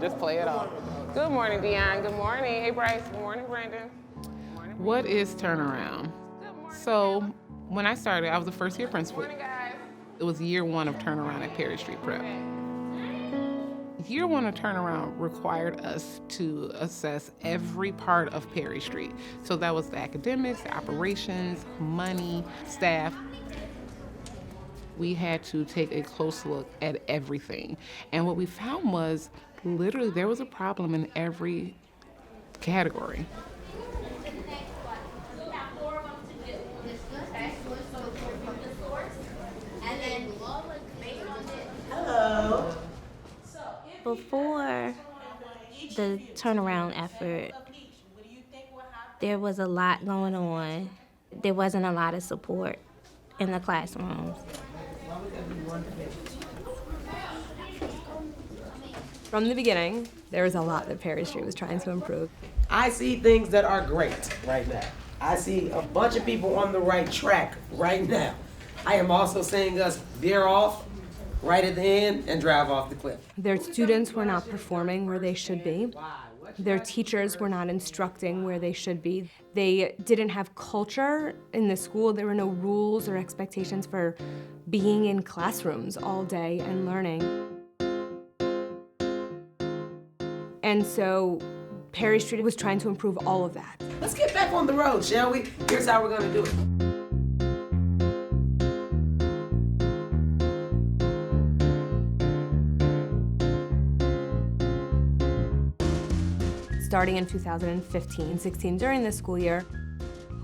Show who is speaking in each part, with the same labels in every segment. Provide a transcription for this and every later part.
Speaker 1: Just play it off. Good morning, Dion. Good morning. Hey, Bryce. Good morning, Brandon. Good morning.
Speaker 2: What is turnaround? So when I started, I was a first-year principal.
Speaker 1: Good morning, guys.
Speaker 2: It was year one of turnaround at Perry Street Prep. Year one of turnaround required us to assess every part of Perry Street. So that was the academics, the operations, money, staff. We had to take a close look at everything. And what we found was literally there was a problem in every category.
Speaker 3: Hello.
Speaker 4: Before the turnaround effort, there was a lot going on. There wasn't a lot of support in the classrooms.
Speaker 5: From the beginning, there was a lot that Perry Street was trying to improve.
Speaker 3: I see things that are great right now. I see a bunch of people on the right track right now. I am also seeing us veer off right at the end and drive off the cliff.
Speaker 5: Their students were not performing where they should be. Their teachers were not instructing where they should be. They didn't have culture in the school. There were no rules or expectations for being in classrooms all day and learning. And so Perry Street was trying to improve all of that.
Speaker 3: Let's get back on the road, shall we? Here's how we're gonna do it.
Speaker 5: Starting in 2015-16, during the school year,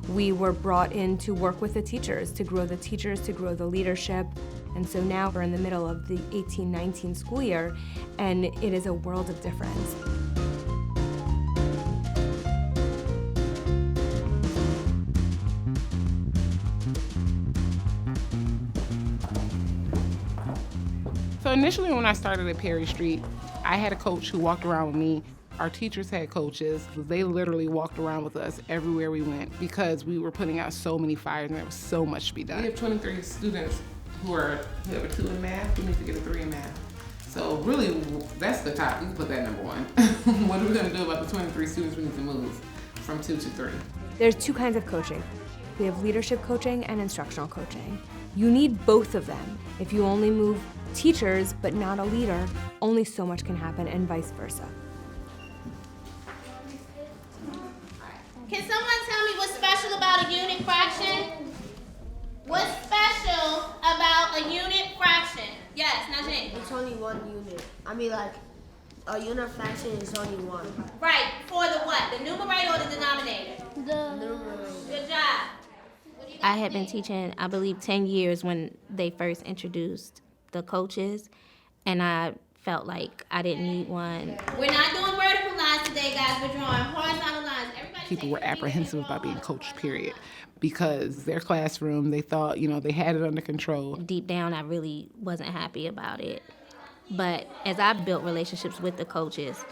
Speaker 5: we were brought in to work with the teachers, to grow the leadership. And so now we're in the middle of the 18-19 school year, and it is a world of difference.
Speaker 2: So initially when I started at Perry Street, I had a coach who walked around with me. Our teachers had coaches. They literally walked around with us everywhere we went because we were putting out so many fires and there was so much to be done. We have 23 students who have a 2 in math, we need to get a 3 in math. So really, that's the top. You can put that number 1. What are we gonna do about the 23 students we need to move from 2 to 3?
Speaker 5: There's 2 kinds of coaching. We have leadership coaching and instructional coaching. You need both of them. If you only move teachers but not a leader, only so much can happen, and vice versa.
Speaker 6: Can someone tell me what's special about a unit fraction? What's special about a unit fraction? Yes, Najee.
Speaker 7: It's only 1 unit. I mean, like, a unit fraction is only 1.
Speaker 6: Right, for the what? The numerator or the denominator?
Speaker 7: The numerator.
Speaker 6: Good job.
Speaker 4: I had been teaching, I believe, 10 years when they first introduced the coaches, and I felt like I didn't need one.
Speaker 6: We're not doing vertical lines today, guys. We're drawing horizontal lines. Everybody
Speaker 2: People were apprehensive about being coached, period, because their classroom, they thought, they had it under control.
Speaker 4: Deep down, I really wasn't happy about it. But as I built relationships with the coaches,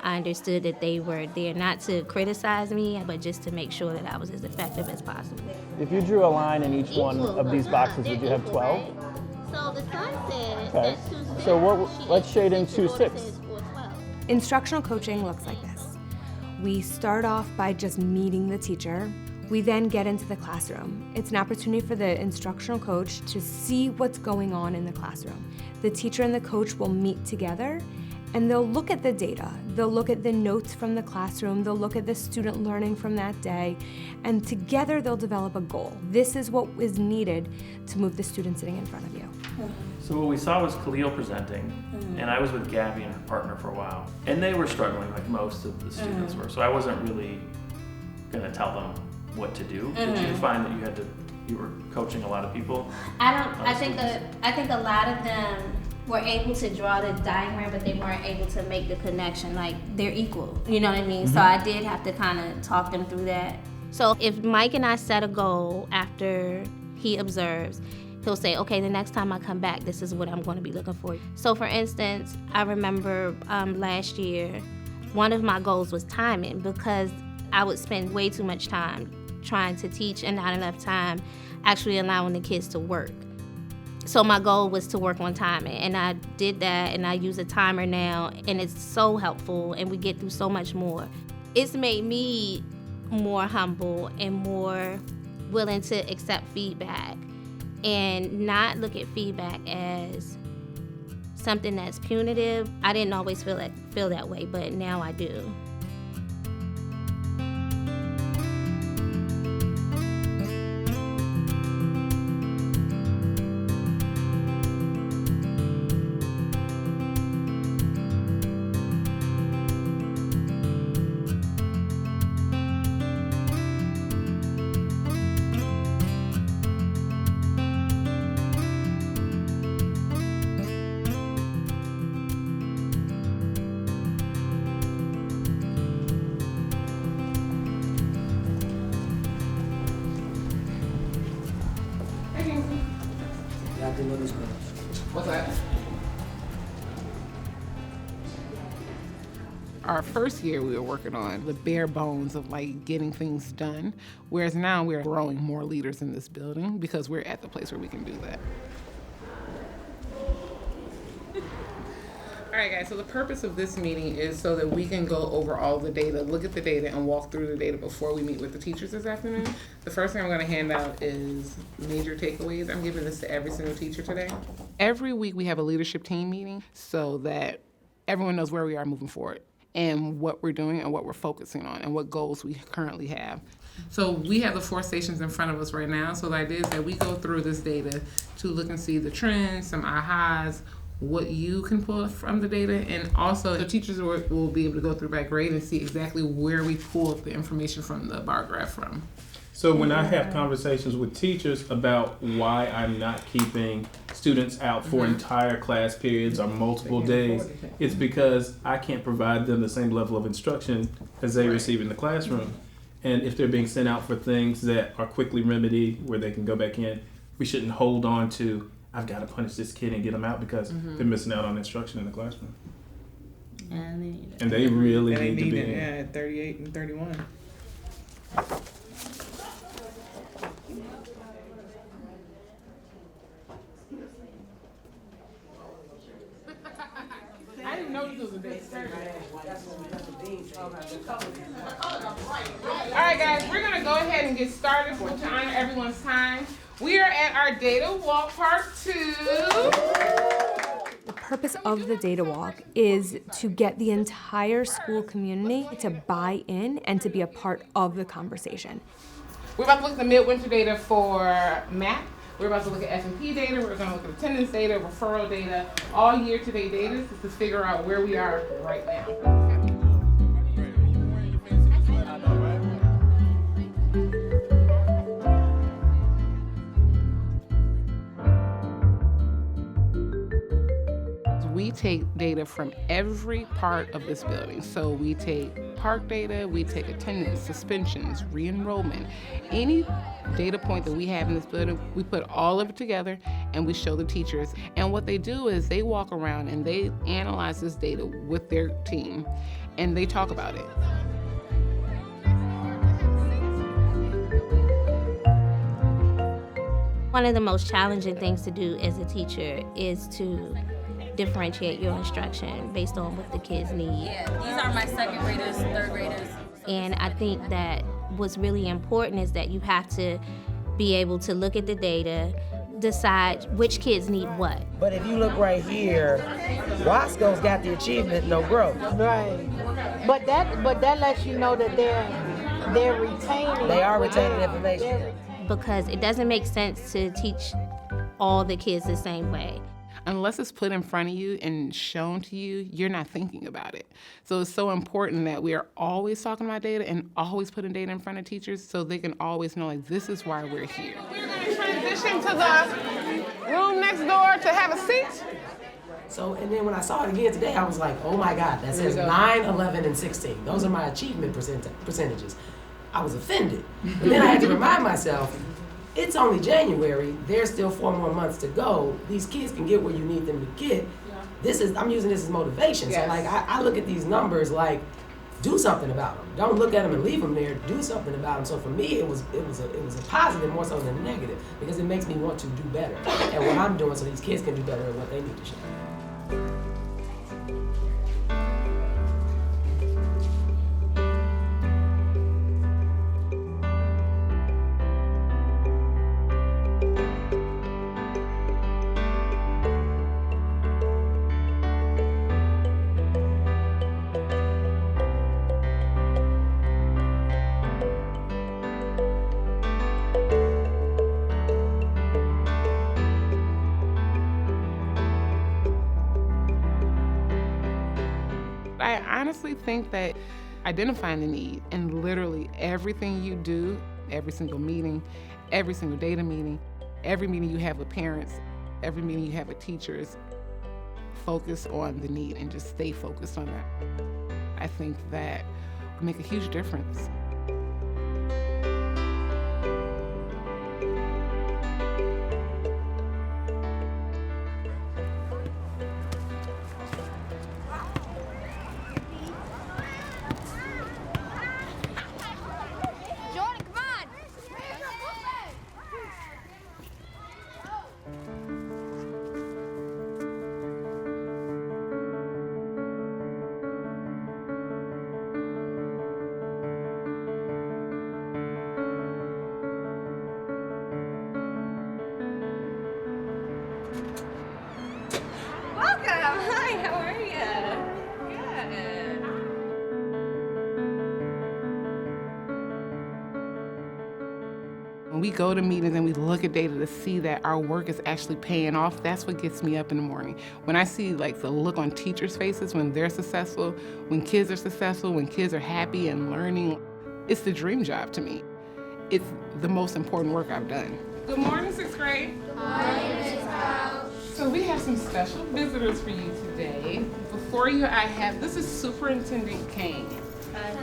Speaker 4: I understood that they were there not to criticize me, but just to make sure that I was as effective as possible.
Speaker 8: If you drew a line in each one of these boxes, would you have 12?
Speaker 6: So the sun said
Speaker 8: Okay.
Speaker 6: that 2 6.
Speaker 8: So let's shade in 2 6.
Speaker 5: Instructional coaching looks like this. We start off by just meeting the teacher. We then get into the classroom. It's an opportunity for the instructional coach to see what's going on in the classroom. The teacher and the coach will meet together, and they'll look at the data. They'll look at the notes from the classroom. They'll look at the student learning from that day, and together they'll develop a goal. This is what is needed to move the student sitting in front of you.
Speaker 9: So what we saw was Khalil presenting, and I was with Gabby and her partner for a while, and they were struggling like most of the students were. So I wasn't really gonna tell them what to do. Did you find that you were coaching a lot of people?
Speaker 6: I think a lot of them
Speaker 4: were able to draw the diagram, but they weren't able to make the connection. Like, they're equal, you know what I mean? So I did have to kind of talk them through that. So if Mike and I set a goal after he observes, he'll say, okay, the next time I come back, this is what I'm going to be looking for. So for instance, I remember last year, one of my goals was timing, because I would spend way too much time trying to teach and not enough time actually allowing the kids to work. So my goal was to work on timing, and I did that, and I use a timer now, and it's so helpful, and we get through so much more. It's made me more humble and more willing to accept feedback and not look at feedback as something that's punitive. I didn't always feel that way, but now I do.
Speaker 2: What's that? Our first year we were working on the bare bones of like getting things done, whereas now we're growing more leaders in this building because we're at the place where we can do that. All right, guys, so the purpose of this meeting is so that we can go over all the data, look at the data, and walk through the data before we meet with the teachers this afternoon. The first thing I'm going to hand out is major takeaways. I'm giving this to every single teacher today. Every week we have a leadership team meeting so that everyone knows where we are moving forward and what we're doing and what we're focusing on and what goals we currently have. So we have the 4 stations in front of us right now. So the idea is that we go through this data to look and see the trends, some ahas, what you can pull from the data, and also the teachers will be able to go through by grade and see exactly where we pulled the information from the bar graph from.
Speaker 10: So when I have conversations with teachers about why I'm not keeping students out for entire class periods or multiple days, it's because I can't provide them the same level of instruction as they receive in the classroom. And if they're being sent out for things that are quickly remedied, where they can go back in, we shouldn't hold on to, I've got to punish this kid and get them out because they're missing out on instruction in the classroom. And they really need to be in.
Speaker 2: Yeah, at 38 and 31. I didn't know this was a day Saturday. All right, guys, we're gonna go ahead and get started to honor everyone's time. We are at our data walk part 2.
Speaker 5: The purpose of the data walk is to get the entire school community to buy in and to be a part of the conversation.
Speaker 2: We're about to look at the midwinter data for MAP. We're about to look at S&P data. We're going to look at attendance data, referral data, all year-to-date data to figure out where we are right now. We take data from every part of this building. So we take park data, we take attendance, suspensions, re-enrollment, any data point that we have in this building, we put all of it together and we show the teachers. And what they do is they walk around and they analyze this data with their team and they talk about it.
Speaker 4: One of the most challenging things to do as a teacher is to differentiate your instruction based on what the kids need.
Speaker 11: Yeah, these are my 2nd graders, 3rd graders.
Speaker 4: And I think that what's really important is that you have to be able to look at the data, decide which kids need what.
Speaker 3: But if you look right here, Wasco's got the achievement, no growth.
Speaker 12: Right. But that lets you know that they're retaining.
Speaker 3: They are retaining information.
Speaker 4: Because it doesn't make sense to teach all the kids the same way.
Speaker 2: Unless it's put in front of you and shown to you, you're not thinking about it. So it's so important that we are always talking about data and always putting data in front of teachers so they can always know, like, this is why we're here. We're going to transition to the room next door to have a seat.
Speaker 3: So, and then when I saw it again today, I was like, oh my God, that says 9, 11, and 16. Those are my achievement percentages. I was offended. But then I had to remind myself, it's only January. There's still 4 more months to go. These kids can get where you need them to get. I'm using this as motivation.
Speaker 1: Yes.
Speaker 3: So like, I look at these numbers like, do something about them. Don't look at them and leave them there. Do something about them. So for me, it was a positive more so than a negative, because it makes me want to do better at what I'm doing, so these kids can do better at what they need to show.
Speaker 2: I honestly think that identifying the need and literally everything you do, every single meeting, every single data meeting, every meeting you have with parents, every meeting you have with teachers, focus on the need and just stay focused on that. I think that would make a huge difference. When we go to meetings and we look at data to see that our work is actually paying off, that's what gets me up in the morning. When I see like the look on teachers' faces when they're successful, when kids are successful, when kids are happy and learning, it's the dream job to me. It's the most important work I've done.
Speaker 1: Good morning, 6th grade. So we have some special visitors for you today. Before you, this is Superintendent Kane.
Speaker 6: Hi.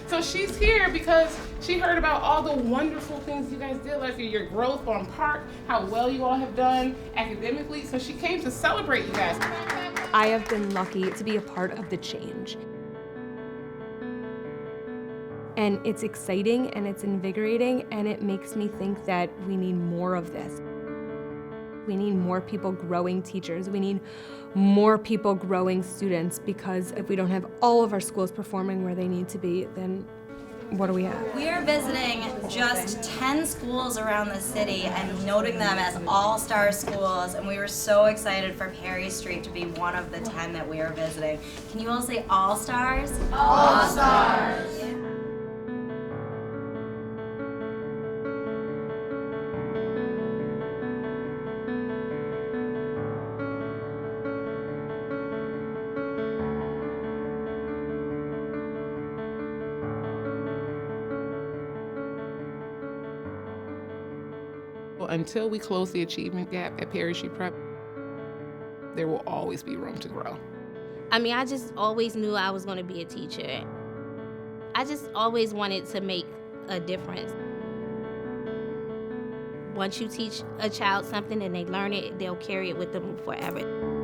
Speaker 1: So she's here because she heard about all the wonderful things you guys did last year, your growth on Park, how well you all have done academically. So she came to celebrate you guys.
Speaker 5: I have been lucky to be a part of the change. And it's exciting and it's invigorating, and it makes me think that we need more of this. We need more people growing teachers. We need more people growing students, because if we don't have all of our schools performing where they need to be, then what do we have?
Speaker 11: We are visiting just 10 schools around the city and noting them as all-star schools, and we were so excited for Perry Street to be one of the 10 that we are visiting. Can you all say all-stars?
Speaker 6: All-stars.
Speaker 11: Yeah.
Speaker 2: Until we close the achievement gap at Perry Street Prep, there will always be room to grow.
Speaker 4: I mean, I just always knew I was going to be a teacher. I just always wanted to make a difference. Once you teach a child something and they learn it, they'll carry it with them forever.